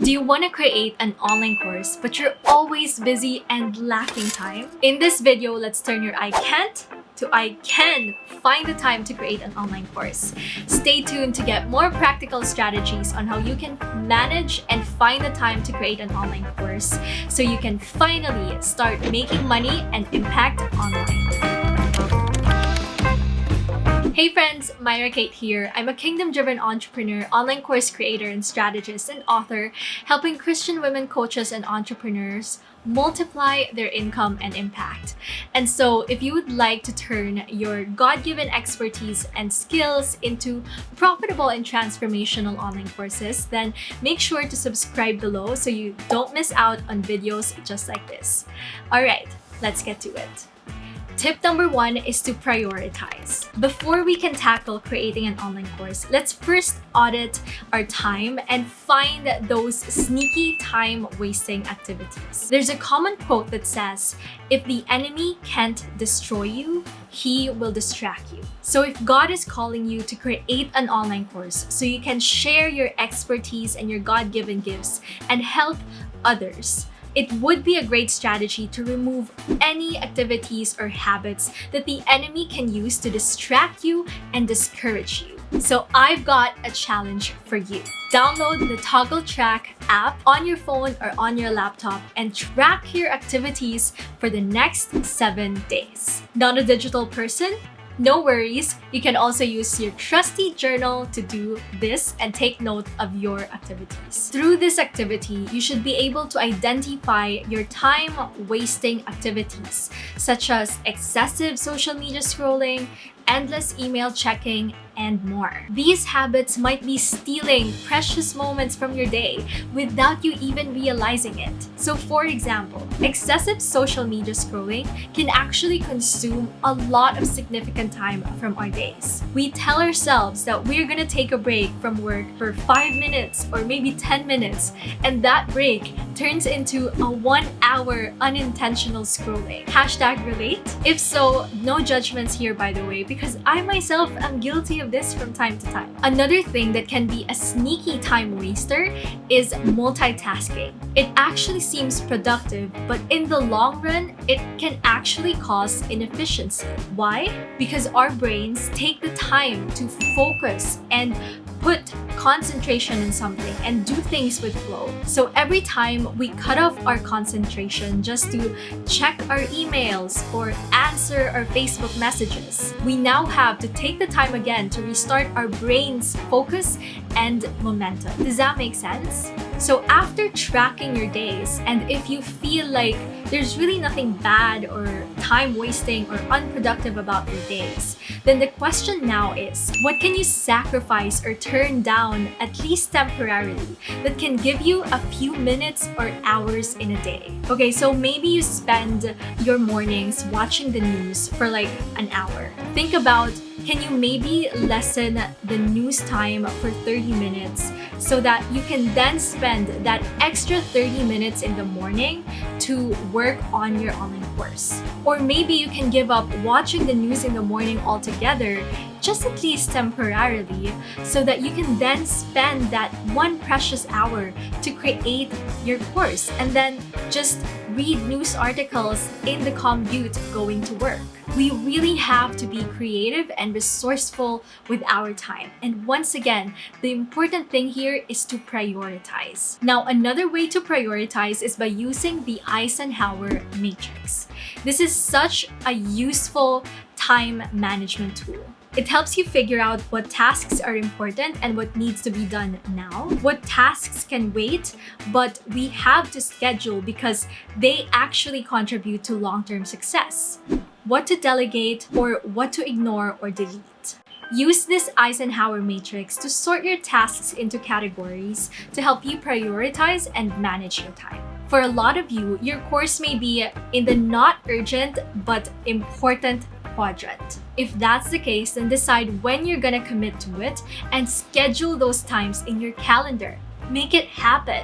Do you want to create an online course, but you're always busy and lacking time? In this video, let's turn your I can't to I can find the time to create an online course. Stay tuned to get more practical strategies on how you can manage and find the time to create an online course so you can finally start making money and impact online. Hey friends, Myrra here. I'm a kingdom-driven entrepreneur, online course creator, and strategist and author, helping Christian women coaches and entrepreneurs multiply their income and impact. And so if you would like to turn your God-given expertise and skills into profitable and transformational online courses, then make sure to subscribe below so you don't miss out on videos just like this. All right, let's get to it. Tip number 1 is to prioritize. Before we can tackle creating an online course, let's first audit our time and find those sneaky time-wasting activities. There's a common quote that says, if the enemy can't destroy you, he will distract you. So if God is calling you to create an online course so you can share your expertise and your God-given gifts and help others, it would be a great strategy to remove any activities or habits that the enemy can use to distract you and discourage you. So I've got a challenge for you. Download the Toggle Track app on your phone or on your laptop and track your activities for the next 7 days. Not a digital person? No worries, you can also use your trusty journal to do this and take note of your activities. Through this activity, you should be able to identify your time-wasting activities, such as excessive social media scrolling, endless email checking, and more. These habits might be stealing precious moments from your day without you even realizing it. So for example, excessive social media scrolling can actually consume a lot of significant time from our days. We tell ourselves that we're gonna take a break from work for 5 minutes or maybe 10 minutes, and that break turns into a 1-hour unintentional scrolling. Hashtag relate? If so, no judgments here by the way, because I myself am guilty of this from time to time. Another thing that can be a sneaky time waster is multitasking. It actually seems productive, but in the long run, it can actually cause inefficiency. Why? Because our brains take the time to focus and put concentration in something and do things with flow. So every time we cut off our concentration just to check our emails or answer our Facebook messages, we now have to take the time again to restart our brain's focus and momentum. Does that make sense? So after tracking your days, and if you feel like there's really nothing bad or time wasting or unproductive about your days, then the question now is, what can you sacrifice or turn down at least temporarily that can give you a few minutes or hours in a day? Okay, so maybe you spend your mornings watching the news for like an hour. Think about, can you maybe lessen the news time for 30 minutes so that you can then spend that extra 30 minutes in the morning to work on your online course? Or maybe you can give up watching the news in the morning altogether, just at least temporarily, so that you can then spend that one precious hour to create your course and then just read news articles in the commute going to work. We really have to be creative and resourceful with our time. And once again, the important thing here is to prioritize. Now, another way to prioritize is by using the Eisenhower Matrix. This is such a useful time management tool. It helps you figure out what tasks are important and what needs to be done now, what tasks can wait, but we have to schedule because they actually contribute to long-term success, what to delegate or what to ignore or delete. Use this Eisenhower Matrix to sort your tasks into categories to help you prioritize and manage your time. For a lot of you, your course may be in the not urgent but important quadrant. If that's the case, then decide when you're gonna commit to it and schedule those times in your calendar. Make it happen.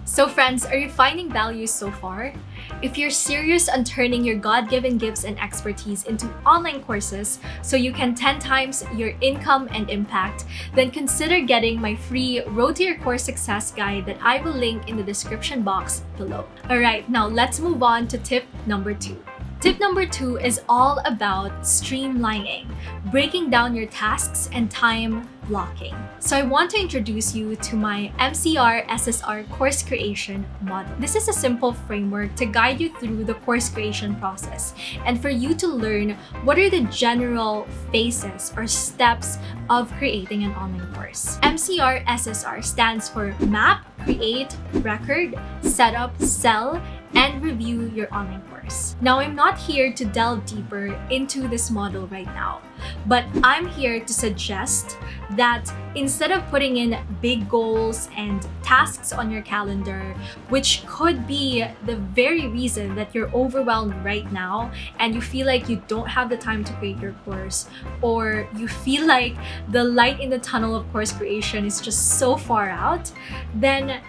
So friends, are you finding value so far? If you're serious on turning your God-given gifts and expertise into online courses so you can 10 times your income and impact, then consider getting my free Road to Your Course Success guide that I will link in the description box below. Alright, now let's move on to tip number 2. Tip number 2 is all about streamlining, breaking down your tasks and time blocking. So I want to introduce you to my MCR SSR course creation model. This is a simple framework to guide you through the course creation process and for you to learn what are the general phases or steps of creating an online course. MCR SSR stands for Map, Create, Record, Setup, Sell, and review your online course. Now, I'm not here to delve deeper into this model right now, but I'm here to suggest that instead of putting in big goals and tasks on your calendar, which could be the very reason that you're overwhelmed right now and you feel like you don't have the time to create your course, or you feel like the light in the tunnel of course creation is just so far out, then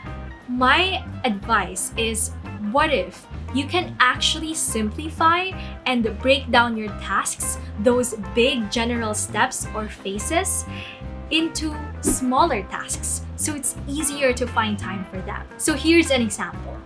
my advice is, what if you can actually simplify and break down your tasks, those big general steps or phases, into smaller tasks so it's easier to find time for them. So here's an example.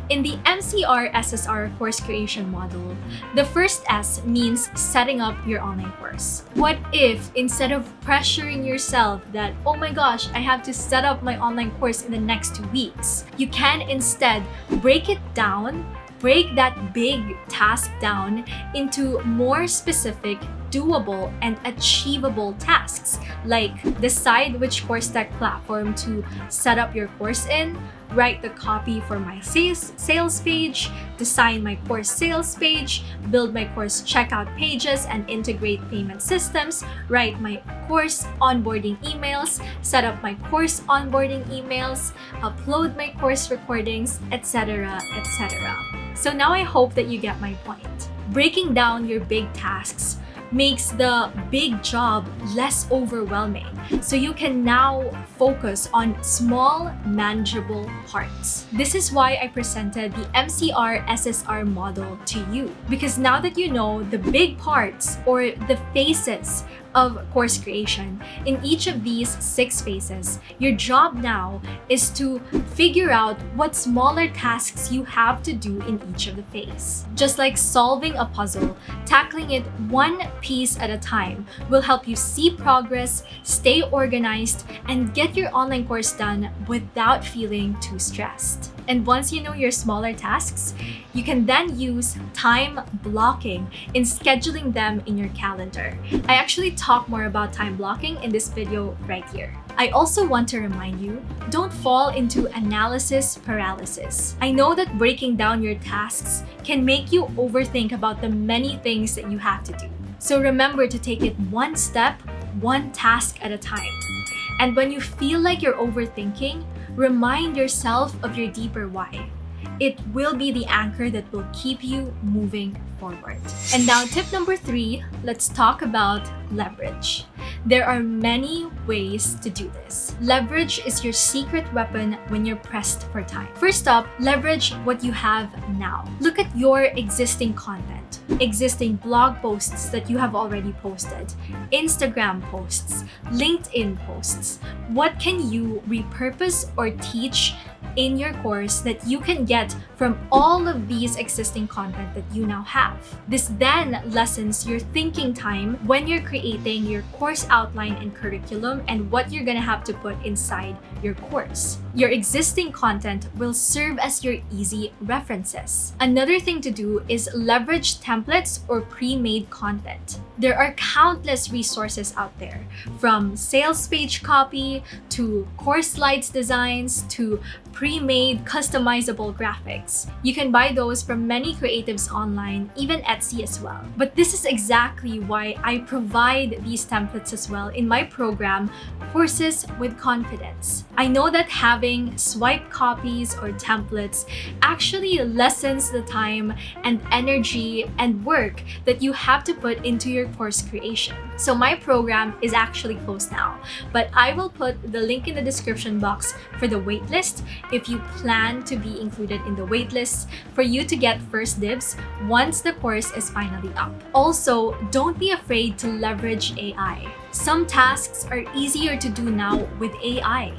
In the MCR SSR course creation model, the first S means setting up your online course. What if instead of pressuring yourself that, oh my gosh, I have to set up my online course in the next 2 weeks, you can instead break it down, break that big task down into more specific, doable, and achievable tasks, like decide which course tech platform to set up your course in, write the copy for my sales page, design my course sales page, build my course checkout pages and integrate payment systems, write my course onboarding emails, set up my course onboarding emails, upload my course recordings, etc., etc. So now I hope that you get my point. Breaking down your big tasks makes the big job less overwhelming. So you can now focus on small, manageable parts. This is why I presented the MCR SSR model to you. Because now that you know the big parts or the phases of course creation, in each of these 6 phases, your job now is to figure out what smaller tasks you have to do in each of the phase. Just like solving a puzzle, tackling it one piece at a time will help you see progress, stay organized, and get your online course done without feeling too stressed. And once you know your smaller tasks, you can then use time blocking in scheduling them in your calendar. I actually talk more about time blocking in this video right here. I also want to remind you, don't fall into analysis paralysis. I know that breaking down your tasks can make you overthink about the many things that you have to do. So remember to take it one step, one task at a time. And when you feel like you're overthinking, remind yourself of your deeper why. It will be the anchor that will keep you moving forward. And now tip number 3, let's talk about leverage. There are many ways to do this. Leverage is your secret weapon when you're pressed for time. First up, leverage what you have now. Look at your existing content, existing blog posts that you have already posted, Instagram posts, LinkedIn posts. What can you repurpose or teach in your course that you can get from all of these existing content that you now have? This then lessens your thinking time when you're creating your course outline and curriculum and what you're gonna have to put inside your course. Your existing content will serve as your easy references. Another thing to do is leverage templates or pre-made content. There are countless resources out there, from sales page copy to course slides designs to pre-made customizable graphics. You can buy those from many creatives online, even Etsy as well. But this is exactly why I provide these templates as well in my program, Courses with Confidence. I know that having swipe copies or templates actually lessens the time and energy and work that you have to put into your course creation. So my program is actually closed now, but I will put the link in the description box for the waitlist, if you plan to be included in the waitlist for you to get first dibs once the course is finally up. Also, don't be afraid to leverage AI. Some tasks are easier to do now with AI,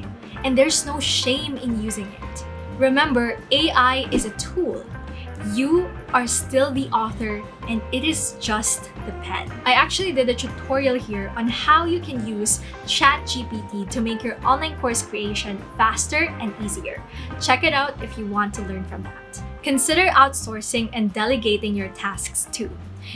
and there's no shame in using it. Remember, AI is a tool. You are still the author, and it is just the pen. I actually did a tutorial here on how you can use ChatGPT to make your online course creation faster and easier. Check it out if you want to learn from that. Consider outsourcing and delegating your tasks too.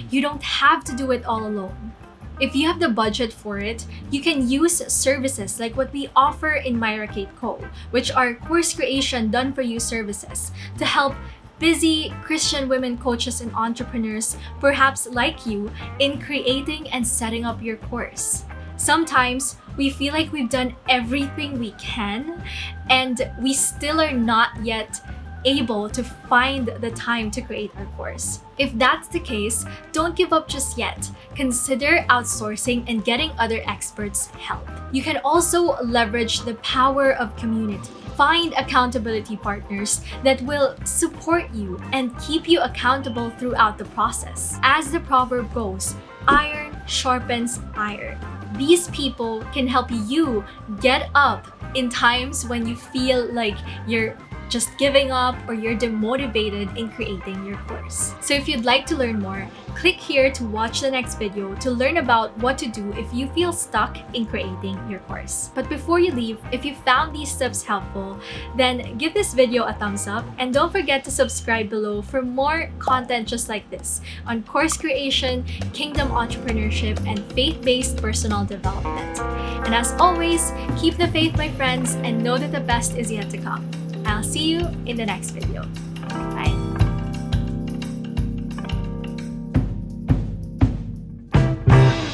You don't have to do it all alone. If you have the budget for it, you can use services like what we offer in Myrra Co., which are course creation done for you services to help busy Christian women coaches and entrepreneurs, perhaps like you, in creating and setting up your course. Sometimes we feel like we've done everything we can and we still are not yet able to find the time to create our course. If that's the case, don't give up just yet. Consider outsourcing and getting other experts' help. You can also leverage the power of community. Find accountability partners that will support you and keep you accountable throughout the process. As the proverb goes, iron sharpens iron. These people can help you get up in times when you feel like you're just giving up or you're demotivated in creating your course. So if you'd like to learn more, click here to watch the next video to learn about what to do if you feel stuck in creating your course. But before you leave, if you found these tips helpful, then give this video a thumbs up and don't forget to subscribe below for more content just like this on course creation, kingdom entrepreneurship, and faith-based personal development. And as always, keep the faith, my friends, and know that the best is yet to come. I'll see you in the next video.